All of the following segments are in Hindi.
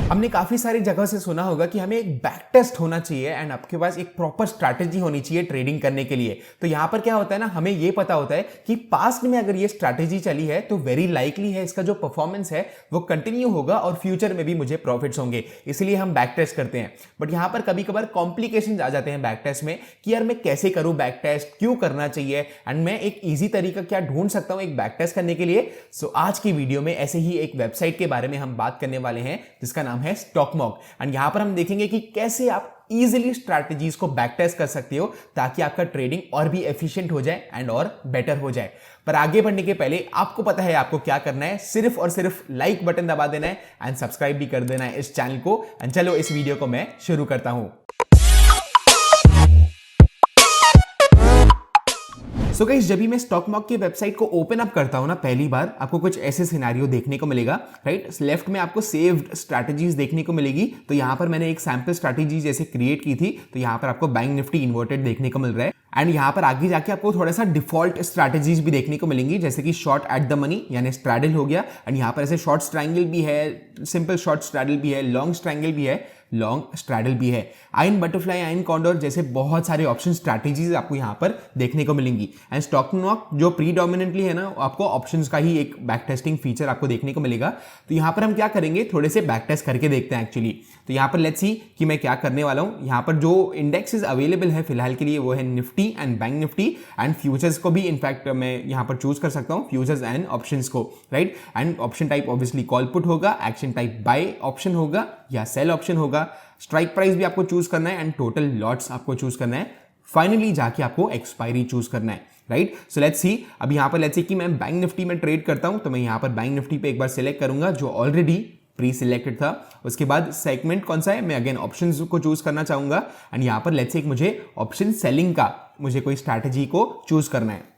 हमने काफी सारी जगह से सुना होगा कि हमें एक बैक टेस्ट होना चाहिए एंड आपके पास एक प्रॉपर स्ट्रैटेजी होनी चाहिए ट्रेडिंग करने के लिए। तो यहां पर क्या होता है ना, हमें ये पता होता है कि पास्ट में अगर ये स्ट्रैटेजी चली है तो वेरी लाइकली है इसका जो परफॉर्मेंस है वो कंटिन्यू होगा और फ्यूचर में भी मुझे प्रॉफिट्स होंगे, इसलिए हम बैक टेस्ट करते हैं। बट यहां पर कभी कभार कॉम्प्लिकेशन आ जाते हैं बैक टेस्ट में कि यार मैं कैसे करूं बैक टेस्ट, क्यों करना चाहिए एंड मैं एक ईजी तरीका क्या ढूंढ सकता हूं एक बैक टेस्ट करने के लिए। सो आज की वीडियो में ऐसे ही एक वेबसाइट के बारे में हम बात करने वाले हैं जिसका नाम है स्टॉकमॉक एंड यहां पर हम देखेंगे कि कैसे आप इजीली स्ट्रैटेजीज को बैक टेस्ट कर सकते हो ताकि आपका ट्रेडिंग और भी एफिशिएंट हो जाए एंड और बेटर हो जाए। पर आगे बढ़ने के पहले आपको पता है आपको क्या करना है, सिर्फ और सिर्फ लाइक बटन दबा देना है एंड सब्सक्राइब भी कर देना है इस चैनल को। एंड चलो इस वीडियो को मैं शुरू करता हूं। सो गाइस, जब भी मैं स्टॉकमॉक की वेबसाइट को ओपन अप करता हूं ना पहली बार, आपको कुछ ऐसे सिनेरियो देखने को मिलेगा। राइट, लेफ्ट में आपको सेव्ड स्ट्रैटेजीज देखने को मिलेगी। तो यहां पर मैंने एक सैंपल स्ट्रैटेजी जैसे क्रिएट की थी, तो यहां पर आपको बैंक निफ्टी इन्वर्टेड देखने को मिल रहा है एंड यहां पर आगे जाके आपको थोड़ा सा डिफॉल्ट स्ट्रैटेजीज भी देखने को मिलेंगी, जैसे कि शॉर्ट एट द मनी यानी स्ट्रैडल हो गया एंड यहां पर ऐसे शॉर्ट ट्रायंगल भी है, सिंपल शॉर्ट स्ट्रैडल भी है, लॉन्ग ट्रायंगल भी है, लॉन्ग स्ट्रैडल भी है, आइन बटरफ्लाई, आइन कॉन्डोर जैसे बहुत सारे ऑप्शन स्ट्रैटेजीज आपको यहां पर देखने को मिलेंगी। एंड स्टॉकमॉक जो प्रीडोमिनेंटली है ना, आपको ऑप्शंस का ही एक बैक टेस्टिंग फीचर आपको देखने को मिलेगा। तो यहां पर हम क्या करेंगे, थोड़े से बैक टेस्ट करके देखते हैं एक्चुअली। तो यहां पर लेट्स सी कि मैं क्या करने वाला हूं। यहां पर जो इंडेक्सेस अवेलेबल है फिलहाल के लिए वो है Nifty and bank Nifty and futures को भी इनफैक्ट मैं यहां पर चूज कर सकता हूं, फ्यूचर्स एंड ऑप्शंस को। Right, and option type obviously call put होगा, एक्शन टाइप बाय ऑप्शन होगा या सेल ऑप्शन होगा, स्ट्राइक प्राइस भी आपको चूज करना है एंड टोटल लॉट्स आपको चूज करना है, फाइनली जाके आपको एक्सपायरी चूज करना है। Right, so let's see. अब यहां पर लेट्स सी कि मैं बैंक निफ्टी में ट्रेड करता हूं, तो मैं यहां पर बैंक निफ्टी पे एक बार सिलेक्ट करूंगा जो ऑलरेडी प्री सिलेक्टेड था। उसके बाद सेगमेंट कौन सा है, मैं अगेन ऑप्शंस को चूज करना चाहूंगा एंड यहां पर लेट्स सी मुझे ऑप्शन सेलिंग का मुझे कोई स्ट्रैटेजी को चूज करना है।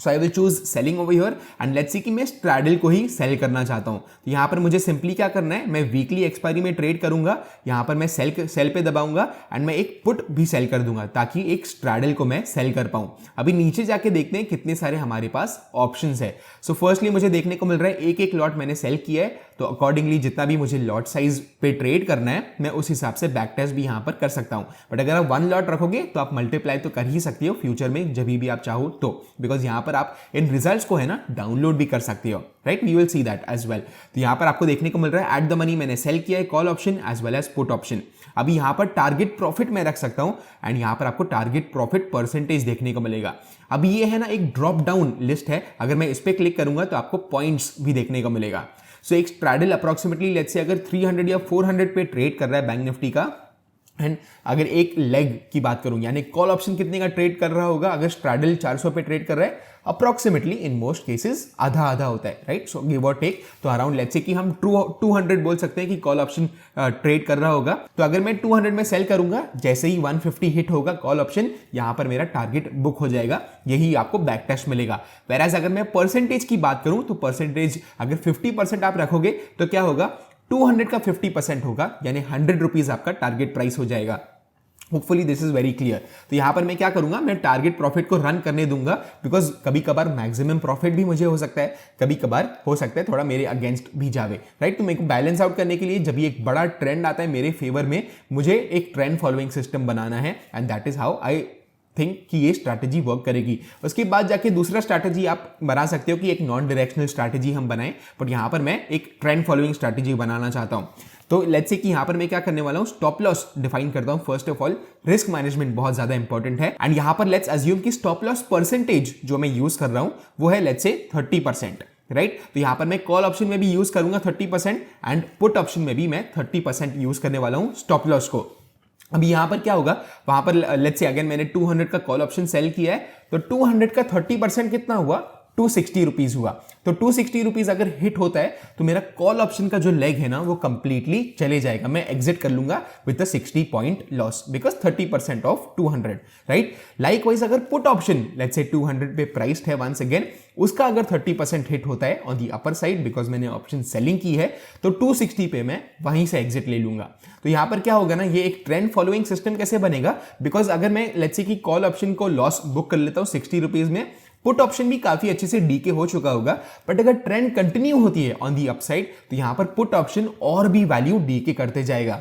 So I will choose selling over here and let's see कि मैं स्ट्रैडल को ही सेल करना चाहता हूं। तो यहां पर मुझे सिंपली क्या करना है, मैं वीकली एक्सपायरी में ट्रेड करूंगा, यहां पर मैं सेल पे दबाऊंगा एंड मैं एक पुट भी सेल कर दूंगा ताकि एक स्ट्रैडल को मैं सेल कर पाऊं। अभी नीचे जाके देखते हैं कितने सारे हमारे पास ऑप्शंस है। सो फर्स्टली मुझे देखने को मिल रहा है एक एक लॉट मैंने सेल किया है, तो अकॉर्डिंगली जितना भी मुझे लॉट साइज पे ट्रेड करना है मैं उस हिसाब से बैक टेस्ट भी यहां पर कर सकता हूं। बट अगर आप 1 लॉट रखोगे तो आप मल्टीप्लाई तो कर ही सकते हो फ्यूचर में जब भी आप चाहो तो, बिकॉज यहां पर आप इन रिजल्ट्स को है ना डाउनलोड भी कर सकते हो। Right, we will see that as well. तो यहां पर आपको देखने को मिल रहा है एट द मनी मैंने सेल किया है, call option as well as put option. अभी यहां पर टारगेट प्रॉफिट मैं रख सकता हूं एंड यहां पर आपको टारगेट प्रॉफिट परसेंटेज देखने को मिलेगा। अभी ये है ना एक ड्रॉप डाउन लिस्ट है, अगर मैं इस पर क्लिक करूंगा तो आपको पॉइंट्स भी देखने को मिलेगा। सो एक स्ट्रैडल अप्रोक्सीमेटली लेट्स से अगर 300 या 400 पे ट्रेड कर रहा है बैंक निफ्टी का, एंड अगर एक लेग की बात करूं यानी कॉल ऑप्शन कितने का ट्रेड कर रहा होगा, अगर स्ट्रैडल 400 पे ट्रेड कर रहा है अप्रोक्सीमेटली इन मोस्ट केसेस आधा आधा होता है। राइट, सो गिव और टेक, तो अराउंड लेट्स से कि हम 200 बोल सकते हैं कि कॉल ऑप्शन ट्रेड कर रहा होगा। तो अगर मैं 200 में सेल करूंगा, जैसे ही 150 हिट होगा कॉल ऑप्शन, यहां पर मेरा टारगेट बुक हो जाएगा, यही आपको बैक टेस्ट मिलेगा। वेराज अगर मैं परसेंटेज की बात करूं तो परसेंटेज अगर 50% आप रखोगे तो क्या होगा, 200 का 50% होगा यानी 100 रुपीज आपका टारगेट प्राइस हो जाएगा। Hopefully this is very clear. तो यहां पर मैं क्या करूंगा, मैं टारगेट प्रॉफिट को रन करने दूंगा, बिकॉज कभी कभार मैक्सिमम प्रॉफिट भी मुझे हो सकता है, कभी कभार हो सकता है थोड़ा मेरे अगेंस्ट भी जावे। राइट, तो मेरे को बैलेंस आउट करने के लिए जब भी एक बड़ा ट्रेंड आता है मेरे फेवर में, मुझे एक ट्रेंड फॉलोइंग सिस्टम बनाना है and that is how I think कि ये स्ट्रैटेजी वर्क करेगी। उसके बाद जाके दूसरा स्ट्रैटेजी आप बना सकते हो कि एक नॉन डायरेक्शनल स्ट्रैटेजी हम बनाएं, बट यहां पर मैं एक ट्रेंड फॉलोइंग स्ट्रैटेजी बनाना चाहता हूं। तो लेट्स से कि यहां पर मैं क्या करने वाला हूं, स्टॉप लॉस डिफाइन करता हूं। First of all risk management बहुत ज्यादा इंपॉर्टेंट है एंड यहां पर लेट्स अज्यूम कि स्टॉप लॉस परसेंटेज जो मैं यूज कर रहा हूं वो है लेट्स से 30%। राइट, तो यहां पर मैं कॉल ऑप्शन में भी यूज करूंगा 30% एंड पुट ऑप्शन में भी मैं 30% यूज करने वाला हूं स्टॉप लॉस को। अभी यहां पर क्या होगा, वहां पर लेट्स से अगेन मैंने 200 का कॉल ऑप्शन सेल किया है, तो 200 का 30% कितना हुआ, 260 रुपीज हुआ। तो 260 रुपीज अगर हिट होता है तो मेरा कॉल ऑप्शन का जो लेग है ना वो कंप्लीटली चले जाएगा, मैं एग्जिट कर लूंगा with 60 point loss because 30% of 200। Right, likewise अगर पुट ऑप्शन लेट्स से 200 पे प्राइस्ड है वंस अगेन, उसका अगर 30% हिट होता है on the upper side because मैंने ऑप्शन सेलिंग की है, तो 260 पे मैं वहीं से एग्जिट ले लूंगा। तो यहां पर क्या होगा ना, ये एक ट्रेंड फॉलोइंग सिस्टम कैसे बनेगा, बिकॉज अगर मैं लेट्स से कि कॉल ऑप्शन को लॉस बुक कर लेता हूं 60 रुपीज में, पुट ऑप्शन भी काफी अच्छे से डीके हो चुका होगा, बट अगर ट्रेंड कंटिन्यू होती है ऑन दी अपसाइड तो यहां पर पुट ऑप्शन और भी वैल्यू डीके करते जाएगा।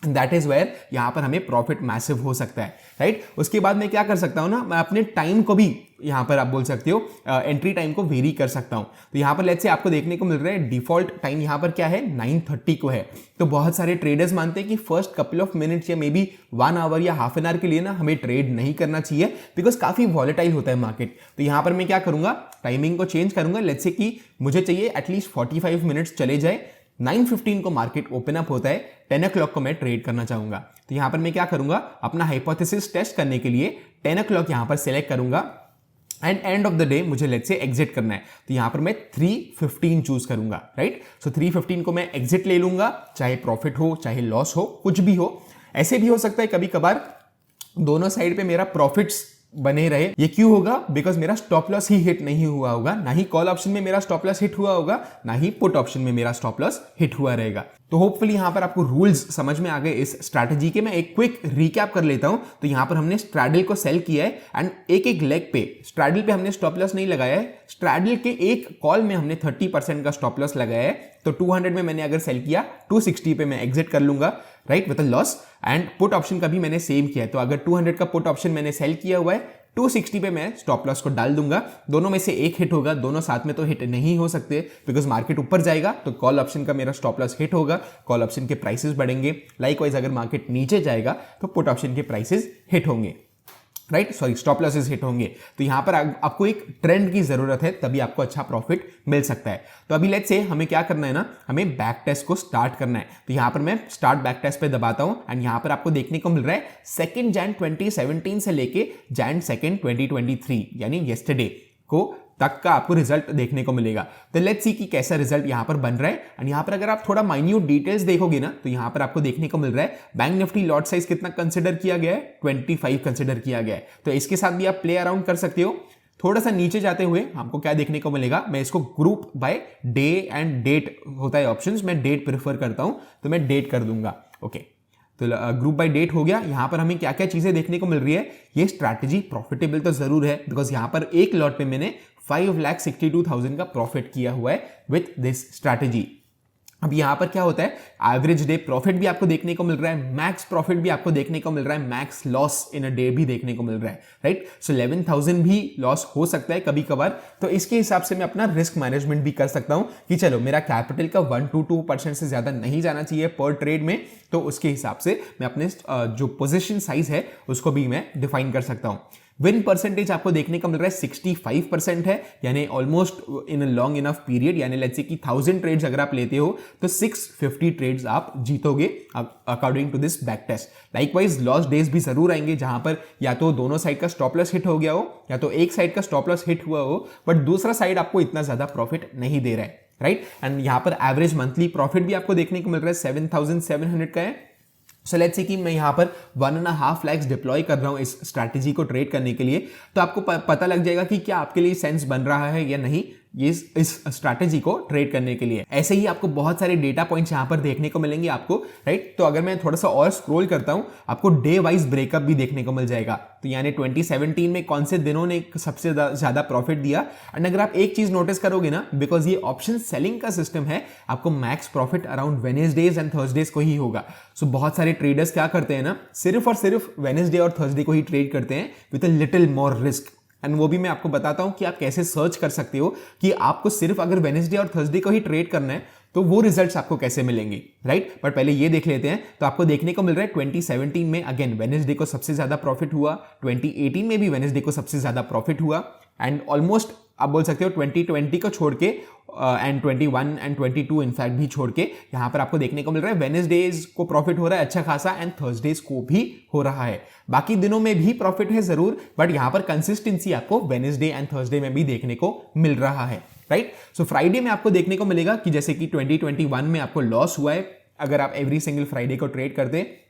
दैट इज वेयर यहां पर हमें प्रॉफिट मैसिव हो सकता है, राइट। उसके बाद मैं क्या कर सकता हूं ना, मैं अपने टाइम को भी यहां पर आप बोल सकते हो एंट्री टाइम को वेरी कर सकता हूं। तो यहां पर लेट्स से आपको देखने को मिल रहा है डिफॉल्ट टाइम यहां पर क्या है 9:30 को है। तो बहुत सारे ट्रेडर्स मानते हैं कि फर्स्ट कपल ऑफ मिनट्स या मे बी 1 आवर या हाफ एन आवर के लिए ना हमें ट्रेड नहीं करना चाहिए, बिकॉज काफी वॉलेटाइल होता है मार्केट। तो यहां पर मैं क्या करूंगा, टाइमिंग को चेंज करूंगा। लेट्स से कि मुझे चाहिए एटलीस्ट 45 मिनट्स चले जाए, 9:15 को मार्केट ओपन अप होता है, 10 o'clock को मैं ट्रेड करना चाहूंगा। तो यहां पर मैं क्या करूंगा, अपना हाइपोथेसिस टेस्ट करने के लिए 10 o'clock यहां पर सेलेक्ट करूंगा and end of the day मुझे लेट्स से एग्जिट करना है। तो यहां पर मैं 3:15 चूज करूंगा, राइट। सो 3:15 को मैं एग्जिट ले लूंगा, चाहे प्रॉफिट हो चाहे लॉस हो, कुछ भी हो। ऐसे भी हो सकता है कभी कभार दोनों साइड पे मेरा प्रॉफिट्स बने रहे। ये क्यों होगा, बिकॉज मेरा स्टॉप लॉस ही हिट नहीं हुआ होगा, ना ही कॉल ऑप्शन में मेरा स्टॉप लॉस हिट हुआ होगा, ना ही पुट ऑप्शन में मेरा स्टॉप लॉस हिट हुआ रहेगा। तो होपफुली यहां पर आपको रूल्स समझ में आ गए इस स्ट्रैटेजी के। मैं एक क्विक रिकैप कर लेता हूं। तो यहां पर हमने स्ट्रैडल को सेल किया है एंड एक एक लेग पे स्ट्रैडल पे हमने स्टॉप लॉस नहीं लगाया है, स्ट्रैडल के एक कॉल में हमने 30% का स्टॉप लॉस लगाया है। तो 200 में मैंने अगर सेल किया, 260 पे मैं एग्जिट कर लूंगा, right, with a loss. And put option का भी मैंने सेम किया है। तो अगर 200 का पुट ऑप्शन मैंने सेल किया हुआ है, 260 पे मैं स्टॉप लॉस को डाल दूंगा। दोनों में से एक हिट होगा, दोनों साथ में तो हिट नहीं हो सकते, बिकॉज मार्केट ऊपर जाएगा तो कॉल ऑप्शन का मेरा स्टॉप लॉस हिट होगा, कॉल ऑप्शन के प्राइसेस बढ़ेंगे। लाइकवाइज अगर मार्केट नीचे जाएगा तो पुट ऑप्शन के प्राइसेस हिट होंगे, right, sorry, stop losses hit होंगे। तो यहां पर आपको एक ट्रेंड की जरूरत है, तभी आपको अच्छा प्रॉफिट मिल सकता है। तो अभी लेट्स से हमें क्या करना है ना, हमें बैक टेस्ट को स्टार्ट करना है। तो यहां पर मैं स्टार्ट बैक टेस्ट पे दबाता हूं एंड यहां पर आपको देखने को मिल रहा है 2 Jan 2017 से लेके Jan 2 2023 यानी येस्टरडे को तक का आपको रिजल्ट देखने को मिलेगा। तो लेट्स सी कि कैसा रिजल्ट यहां पर बन रहा है। एंड यहां पर अगर आप थोड़ा माइन्यूट डिटेल्स देखोगे ना, तो यहां पर आपको देखने को मिल रहा है बैंक निफ्टी लॉट साइज कितना कंसिडर किया गया है, 25 कंसिडर किया गया है। तो इसके साथ भी आप प्ले अराउंड कर सकते हो। थोड़ा सा नीचे जाते हुए हमको क्या देखने को मिलेगा, मैं इसको group by day and date होता है ऑप्शंस, मैं डेट प्रेफर करता हूं तो मैं डेट कर दूंगा। ओके, तो ग्रुप बाय डेट हो गया। यहां पर हमें क्या क्या चीजें देखने को मिल रही है, ये स्ट्रैटेजी प्रॉफिटेबल तो जरूर है, बिकॉज यहां पर एक लॉट पे मैंने 5,62,000 का प्रॉफिट किया हुआ है विथ दिस स्ट्रैटेजी। अब यहां पर क्या होता है, एवरेज डे प्रॉफिट भी आपको देखने को मिल रहा है, मैक्स प्रॉफिट भी आपको देखने को मिल रहा है, max loss in a day भी देखने को मिल रहा है, राइट। सो 11,000 भी लॉस हो सकता है कभी कभार। तो इसके हिसाब से मैं अपना रिस्क मैनेजमेंट भी कर सकता हूं कि चलो मेरा कैपिटल का 1 to 2% से ज्यादा नहीं जाना चाहिए पर ट्रेड में। तो उसके हिसाब से मैं अपने जो पोजीशन साइज है उसको भी मैं डिफाइन कर सकता हूं। विन परसेंटेज आपको देखने को मिल रहा है 65% है, यानी almost in a long enough period, यानी लेट्स से कि 1000 ट्रेड्स अगर आप लेते हो तो 650 ट्रेड्स आप जीतोगे according to this back test. Likewise loss days भी जरूर आएंगे जहां पर या तो दोनों साइड का स्टॉप लॉस हिट हो गया हो या तो एक साइड का स्टॉप लॉस हिट हुआ हो, बट दूसरा साइड आपको इतना ज्यादा प्रॉफिट नहीं दे रहा है, राइट। एंड यहां पर एवरेज मंथली प्रॉफिट भी आपको देखने को मिल रहा है 7,700 का है। सो लेट्स से कि मैं यहाँ पर 1.5 lakhs डिप्लॉय कर रहा हूँ इस स्ट्रैटेजी को ट्रेड करने के लिए, तो आपको पता लग जाएगा कि क्या आपके लिए सेंस बन रहा है या नहीं ये इस स्ट्रैटेजी को ट्रेड करने के लिए। ऐसे ही आपको बहुत सारे डेटा पॉइंट्स यहाँ पर देखने को मिलेंगे आपको, राइट। तो अगर मैं थोड़ा सा और स्क्रॉल करता हूँ, आपको डे वाइज ब्रेकअप भी देखने को मिल जाएगा। तो यानी 2017 में कौन से दिनों ने सबसे ज्यादा प्रॉफिट दिया। एंड अगर आप एक चीज नोटिस करोगे ना, बिकॉज ये ऑप्शन सेलिंग का सिस्टम है, आपको max profit around Wednesday's and Thursdays को ही होगा। सो बहुत सारे ट्रेडर्स क्या करते हैं ना, सिर्फ और सिर्फ वेडनेसडे और थर्सडे को ही ट्रेड करते हैं with a little more risk. And वो भी मैं आपको बताता हूं कि आप कैसे सर्च कर सकते हो कि आपको सिर्फ अगर वेडनेसडे और थर्सडे को ही ट्रेड करना है तो वो रिजल्ट्स आपको कैसे मिलेंगे, राइट। बट पहले ये देख लेते हैं। तो आपको देखने को मिल रहा है 2017 में अगेन वेडनेसडे को सबसे ज्यादा प्रॉफिट हुआ, 2018 में भी वेडनेसडे को सबसे ज्यादा प्रॉफिट हुआ, एंड ऑलमोस्ट आप बोल सकते हो 2020 को छोड़ के एंड 21 एंड 22 इनफैक्ट भी छोड़ के यहां पर आपको देखने को मिल रहा है वेडनेसडेज को प्रॉफिट हो रहा है अच्छा खासा एंड थर्सडेज को भी हो रहा है। बाकी दिनों में भी प्रॉफिट है जरूर, बट यहां पर कंसिस्टेंसी आपको वेडनेसडे एंड थर्सडे में भी देखने को मिल रहा है, राइट। सो फ्राइडे में आपको देखने को मिलेगा कि जैसे कि 2021 में आपको लॉस हुआ है अगर आप एवरी सिंगल फ्राइडे को ट्रेड करते हैं।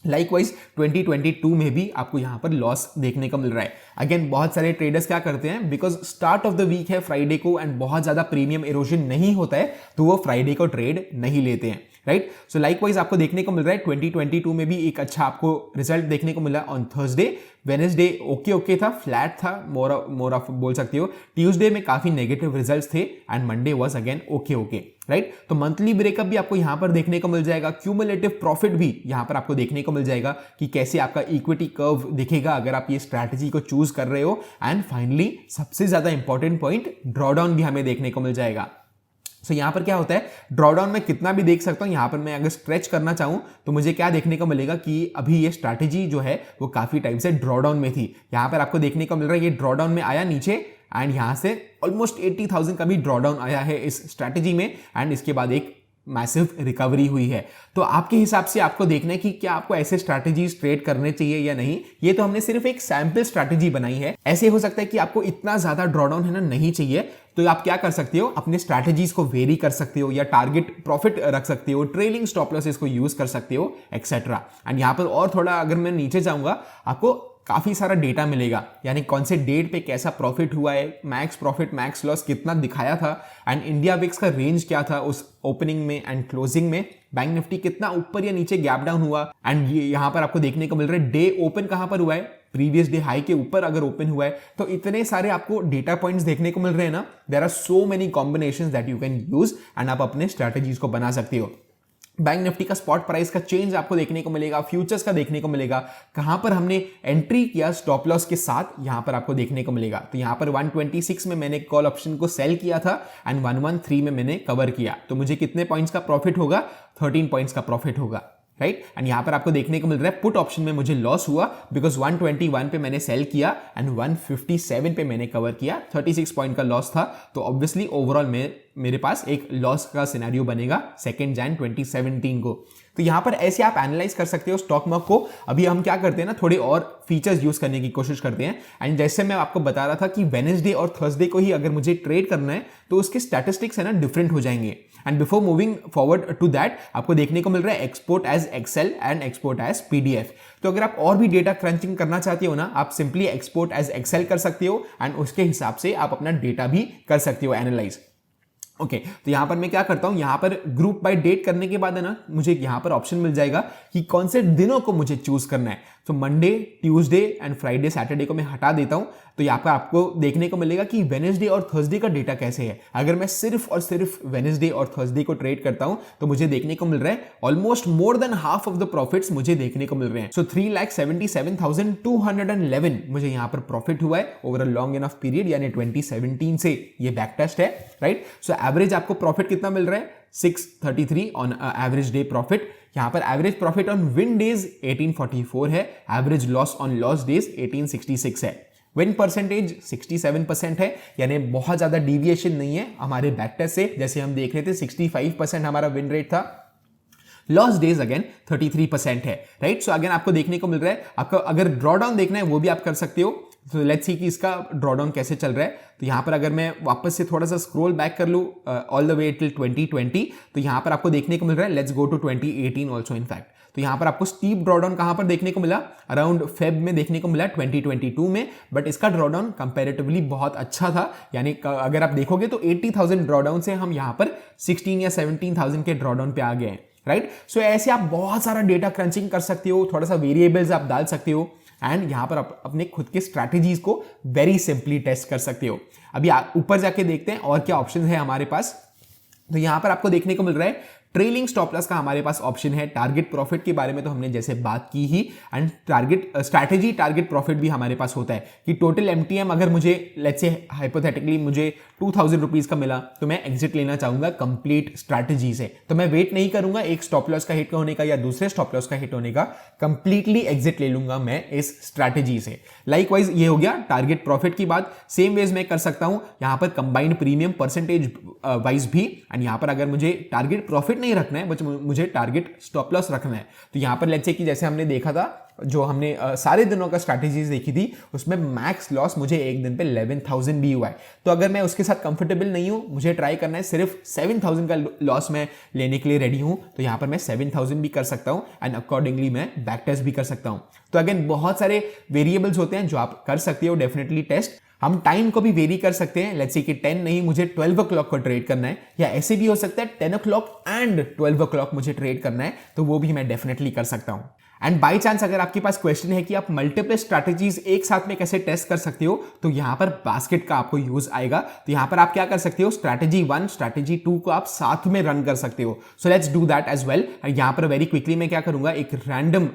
लाइकवाइज 2022 में भी आपको यहां पर लॉस देखने को मिल रहा है। अगेन बहुत सारे ट्रेडर्स क्या करते हैं, because start of the week है फ्राइडे को एंड बहुत ज्यादा प्रीमियम इरोजन नहीं होता है, तो वो फ्राइडे को ट्रेड नहीं लेते हैं। राइट। सो लाइकवाइज आपको देखने को मिल रहा है 2022 में भी एक अच्छा आपको रिजल्ट देखने को मिला ऑन थर्सडे। वेडनेसडे ओके था, फ्लैट था, मोर ऑफ बोल सकते हो। ट्यूसडे में काफी नेगेटिव रिजल्ट्स थे and Monday was again okay, right. तो मंथली ब्रेकअप भी आपको यहां पर देखने को मिल जाएगा, क्यूमुलेटिव प्रॉफिट भी यहां पर आपको देखने को मिल जाएगा कि कैसे आपका इक्विटी कर्व दिखेगा अगर आप ये स्ट्रैटेजी को चूज कर रहे हो। एंड फाइनली सबसे ज्यादा इंपॉर्टेंट पॉइंट, ड्रॉडाउन भी हमें देखने को मिल जाएगा। सो यहां पर क्या होता है, ड्रॉडाउन में कितना भी देख सकता हूं, यहां पर मैं अगर स्ट्रेच करना चाहूं तो मुझे क्या देखने को मिलेगा कि अभी ये स्ट्रैटेजी जो है वो काफी टाइम से ड्रॉडाउन में थी। यहां पर आपको देखने को मिल रहा है ये ड्रॉडाउन में आया नीचे एंड यहां से ऑलमोस्ट 80,000 का भी ड्रॉडाउन आया है इस स्ट्रैटेजी में एंड इसके बाद एक मैसिव रिकवरी हुई है। तो आपके हिसाब से आपको देखना है कि क्या आपको ऐसे स्ट्रैटेजीज ट्रेड करने चाहिए या नहीं। ये तो हमने सिर्फ एक सैंपल स्ट्रैटेजी बनाई है। ऐसे हो सकता है कि आपको इतना ज्यादा ड्रॉडाउन है ना नहीं चाहिए, तो आप क्या कर सकते हो, अपने स्ट्रैटेजीज को वेरी कर सकते हो या टारगेट प्रॉफिट रख सकते हो, ट्रेलिंग स्टॉप लॉसेस को यूज कर सकते हो एक्सेट्रा। एंड यहां पर और थोड़ा अगर मैं नीचे जाऊंगा आपको काफी सारा डेटा मिलेगा, यानी कौन से डेट पे कैसा प्रॉफिट हुआ है, मैक्स प्रॉफिट मैक्स लॉस कितना दिखाया था एंड इंडिया विक्स का रेंज क्या था उस ओपनिंग में एंड क्लोजिंग में, बैंक निफ्टी कितना ऊपर या नीचे गैप डाउन हुआ एंड ये यहां पर आपको देखने को मिल रहा है डे ओपन कहां पर हुआ है, प्रीवियस डे हाई के ऊपर अगर ओपन हुआ है। तो इतने सारे आपको डेटा पॉइंट्स देखने को मिल रहे हैं ना, there are so many combinations that you can use and आप अपने स्ट्रैटेजीज को बना सकते हो। बैंक निफ्टी का स्पॉट प्राइस का चेंज आपको देखने को मिलेगा, फ्यूचर्स का देखने को मिलेगा, कहां पर हमने एंट्री किया स्टॉप लॉस के साथ यहां पर आपको देखने को मिलेगा। तो यहां पर 126 में मैंने कॉल ऑप्शन को सेल किया था एंड 113 में मैंने कवर किया, तो मुझे कितने पॉइंट्स का प्रॉफिट होगा, 13 पॉइंट्स का प्रॉफिट होगा, राइट। एंड यहां पर आपको देखने को मिल रहा है पुट ऑप्शन में मुझे लॉस हुआ बिकॉज 121 पे मैंने सेल किया एंड 157 पे मैंने कवर किया, 36 पॉइंट का लॉस था। तो ऑब्वियसली ओवरऑल मेरे पास एक लॉस का सिनेरियो बनेगा 2 जन 2017 को। तो यहां पर ऐसे आप एनालाइज कर सकते हो स्टॉक मार्केट को। अभी हम क्या करते हैं ना, थोड़े और फीचर्स यूज करने की कोशिश करते हैं। एंड जैसे मैं आपको बता रहा था कि वेडनेसडे और थर्सडे को ही अगर मुझे ट्रेड करना है तो उसके स्टैटिस्टिक्स है ना डिफरेंट हो जाएंगे। And before moving forward to that आपको देखने को मिल रहा है export as Excel and export as PDF. तो अगर आप और भी डेटा क्रंचिंग करना चाहते हो ना, आप सिंपली एक्सपोर्ट एज एक्सेल कर सकते हो एंड उसके हिसाब से आप अपना डेटा भी कर सकते हो एनालाइज। ओके, तो यहां पर मैं क्या करता हूं, यहां पर ग्रुप बाय डेट करने के बाद है ना मुझे यहां पर ऑप्शन मिल जाएगा कि कौन से दिनों को मुझे चूज करना है। तो Monday, Tuesday and Friday, Saturday को मैं हटा देता हूं। तो यहां पर आपको देखने को मिलेगा कि वेडनेसडे और थर्सडे का डेटा कैसे है। अगर मैं सिर्फ और सिर्फ वेडनेसडे और थर्सडे को ट्रेड करता हूं तो मुझे देखने को मिल रहा है almost more than half of the profits मुझे देखने को मिल रहे हैं। सो 3,77,211 मुझे यहां पर प्रॉफिट हुआ है over a long enough period, यानी 2017 से ये बैक टेस्ट है, राइट। सो एवरेज आपको प्रॉफिट कितना मिल रहा है, 633 ऑन एवरेज डे प्रॉफिट। यहां पर average profit on win days 1844 है, average loss on loss days 1866 है। विन परसेंटेज 67% है, यानी बहुत ज्यादा डिविएशन नहीं है हमारे बैक टेस्ट से। जैसे हम देख रहे थे 65% हमारा विन रेट था, लॉस डेज अगेन 33% है, राइट। सो अगेन आपको देखने को मिल रहा है, आपको अगर ड्रॉडाउन देखना है वो भी आप कर सकते हो। तो लेट्स सी कि इसका ड्रॉडाउन कैसे चल रहा है। तो यहां पर अगर मैं वापस से थोड़ा सा स्क्रॉल बैक कर लूं ऑल द वे टिल 2020, तो यहां पर आपको देखने को मिल रहा है, let's go to 2018 also in fact. तो यहां पर आपको स्टीप ड्रॉडाउन कहां पर देखने को मिला, अराउंड फेब में देखने को मिला 2022 में, बट इसका ड्रॉडाउन कंपैरेटिवली बहुत अच्छा था। यानी अगर आप देखोगे तो 80,000 ड्रॉडाउन से हम यहां पर 16 या 17,000 के ड्रॉडाउन पे आ गए हैं, राइट। सो ऐसे आप बहुत सारा डेटा क्रंचिंग कर सकते हो, थोड़ा सा वेरिएबल्स आप डाल सकते हो एंड यहां पर आप अपने खुद के स्ट्रैटेजीज को वेरी सिंपली टेस्ट कर सकते हो। अभी ऊपर जाके देखते हैं और क्या ऑप्शन है हमारे पास। तो यहां पर आपको देखने को मिल रहा है ट्रेलिंग स्टॉप लॉस का हमारे पास ऑप्शन है, टारगेट प्रॉफिट के बारे में तो हमने जैसे बात की ही, and target strategy target profit भी हमारे पास होता है कि टोटल एमटीएम अगर मुझे लेट्स से हाइपोथेटिकली मुझे 2,000 रुपीज का मिला तो मैं एग्जिट लेना चाहूंगा कंप्लीट स्ट्रैटेजी से। तो मैं वेट नहीं करूंगा एक स्टॉप लॉस का हिट होने का या दूसरे स्टॉप लॉस का हिट होने का, कंप्लीटली एग्जिट ले लूंगा मैं इस स्ट्रैटेजी से। लाइकवाइज ये हो गया टारगेट प्रॉफिट की बात। सेम वेज मैं कर सकता हूं यहां पर कंबाइंड प्रीमियम परसेंटेज वाइज भी, एंड यहां पर अगर मुझे टारगेट प्रॉफिट नहीं रखना है बट मुझे टारगेट स्टॉप लॉस रखना है, तो यहां पर लेट्स से कि जैसे हमने देखा था जो हमने सारे दिनों का स्ट्रैटेजीज देखी थी उसमें मैक्स लॉस मुझे एक दिन पे 11,000 भी हुआ है। तो अगर मैं उसके साथ कंफर्टेबल नहीं हूं, मुझे ट्राई करना है सिर्फ 7,000 का लॉस मैं लेने के लिए रेडी हूं, तो यहां पर मैं 7,000 भी कर सकता हूं एंड अकॉर्डिंगली मैं बैक टेस्ट भी कर सकता हूं। तो अगेन बहुत सारे वेरिएबल्स होते हैं जो आप कर सकते हो डेफिनेटली टेस्ट। हम टाइम को भी वेरी कर सकते हैं, लेट्स से कि 10 नहीं मुझे 12 o'clock को ट्रेड करना है, या ऐसे भी हो सकता है 10 o'clock एंड 12 o'clock मुझे ट्रेड करना है, तो वो भी मैं डेफिनेटली कर सकता हूं। एंड बाई चांस अगर आपके पास क्वेश्चन है कि आप मल्टीपल स्ट्रैटेजीज एक साथ में कैसे टेस्ट कर सकते हो, तो यहां पर बास्केट का आपको यूज आएगा। तो यहां पर आप क्या कर सकते हो, स्ट्रैटेजी 1 स्ट्रैटेजी 2 को आप साथ में रन कर सकते हो। So let's do that as well. यहां पर वेरी क्विकली मैं क्या करूंगा, एक रैंडम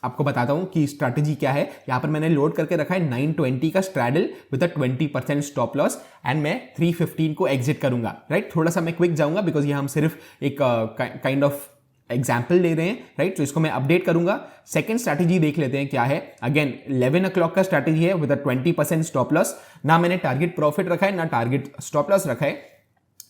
आपको बताता हूं कि स्ट्रैटेजी क्या है। यहां पर मैंने लोड करके रखा है 920 का straddle with a 20% stop loss and मैं 315 को एग्जिट करूंगा, राइट। थोड़ा सा मैं क्विक जाऊंगा बिकॉज ये हम सिर्फ एक काइंड ऑफ एग्जाम्पल ले रहे हैं, राइट। तो इसको मैं अपडेट करूंगा। सेकंड स्ट्रैटेजी देख लेते हैं क्या है। अगेन 11 o'clock का स्ट्रैटेजी है विद अ 20% स्टॉप लॉस। ना मैंने टारगेट प्रॉफिट रखा है ना टारगेट स्टॉप लॉस रखा है।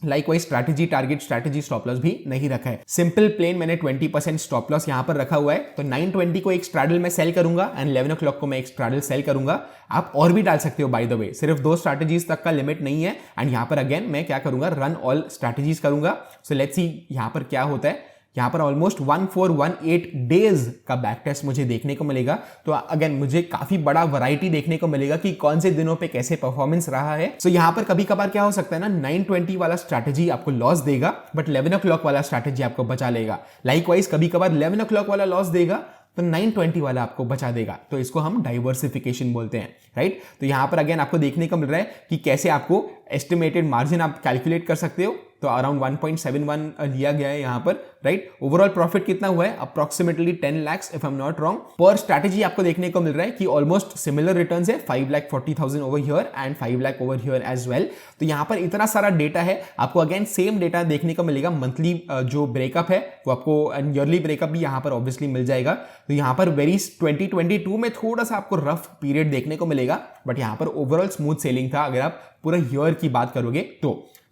Likewise strategy target strategy stop loss भी नहीं रखा है। सिंपल प्लेन मैंने 20% स्टॉप लॉस यहां पर रखा हुआ है। तो 920 को एक स्ट्रैडल में सेल करूंगा एंड 11 o'clock को मैं एक स्ट्रैडल सेल करूंगा। आप और भी डाल सकते हो बाय द वे, सिर्फ 2 स्ट्रैटेजीज तक का लिमिट नहीं है। एंड यहां पर अगेन मैं क्या करूंगा, रन ऑल स्ट्रैटेजीज करूंगा। सो लेट्स सी यहां पर क्या होता है। यहां पर ऑलमोस्ट 1418 डेज का बैक टेस्ट मुझे देखने को मिलेगा। तो अगेन मुझे काफी बड़ा वैरायटी देखने को मिलेगा कि कौन से दिनों पे कैसे परफॉर्मेंस रहा है। सो यहां पर कभी कभार क्या हो सकता है ना, 920 वाला स्ट्रैटेजी आपको लॉस देगा बट 11 o'clock वाला स्ट्रैटेजी आपको बचा लेगा। लाइकवाइज कभी कभार 11 o'clock वाला लॉस देगा तो 920 वाला आपको बचा देगा। तो इसको हम डाइवर्सिफिकेशन बोलते हैं, राइट। तो यहां पर अगेन आपको देखने को मिल रहा है कि कैसे आपको एस्टिमेटेड मार्जिन आप कैलकुलेट कर सकते हो। तो अराउंड 1.71 लिया गया है यहां पर, राइट। ओवरऑल प्रॉफिट कितना हुआ है, approximately 10 lakhs if I am not wrong. पर स्ट्रैटेजी आपको देखने को मिल रहा है कि ऑलमोस्ट सिमिलर रिटर्न्स है, 5,40,000 over here and 5 lakh over here as well. तो यहां पर इतना सारा डेटा है। आपको अगेन सेम डेटा देखने को मिलेगा। मंथली जो ब्रेकअप है वो आपको, ईयरली ब्रेकअप भी यहां पर ऑब्वियसली मिल जाएगा। तो यहां पर 2022 में थोड़ा सा आपको रफ पीरियड देखने को मिलेगा, बट यहां पर ओवरऑल स्मूथ सेलिंग था अगर आप पूरा ईयर की बात करोगे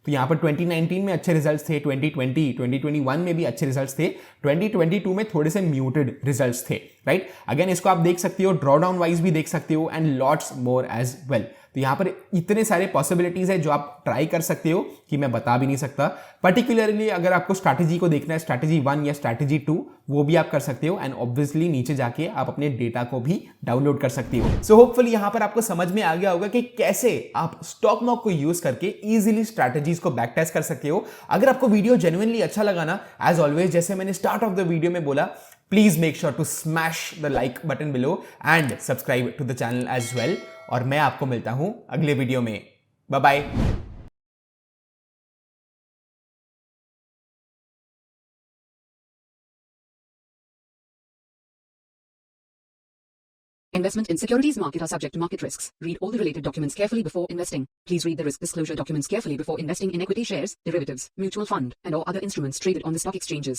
तो यहां पर 2019 में अच्छे रिजल्ट्स थे, 2020 2021 में भी अच्छे रिजल्ट्स थे, 2022 में थोड़े से म्यूटेड रिजल्ट्स थे, राइट। अगेन इसको आप देख सकते हो, ड्रॉ डाउन वाइज भी देख सकते हो and lots more as well. तो यहां पर इतने सारे पॉसिबिलिटीज है जो आप ट्राई कर सकते हो कि मैं बता भी नहीं सकता। पर्टिकुलरली अगर आपको स्ट्रैटेजी को देखना है, स्ट्रैटेजी 1 या स्ट्रैटेजी 2, वो भी आप कर सकते हो एंड ऑब्वियसली नीचे जाके आप अपने डेटा को भी डाउनलोड कर सकते हो। सो होपफुली यहां पर आपको समझ में आ गया होगा कि कैसे आप स्टॉक मॉक को यूज करके इजीली स्ट्रैटेजीज को बैक टेस्ट कर सकते हो। अगर आपको वीडियो जेन्युइनली अच्छा लगा ना, एज ऑलवेज जैसे मैंने स्टार्ट ऑफ द वीडियो में बोला, please make sure to smash the like button below and subscribe to the channel as well. और मैं आपको मिलता हूं अगले वीडियो में। Bye bye. Investment in securities market are subject to market risks. Read all the related documents carefully before investing. Please read the risk disclosure documents carefully before investing in equity shares, derivatives, mutual fund, and or other instruments traded on the stock exchanges.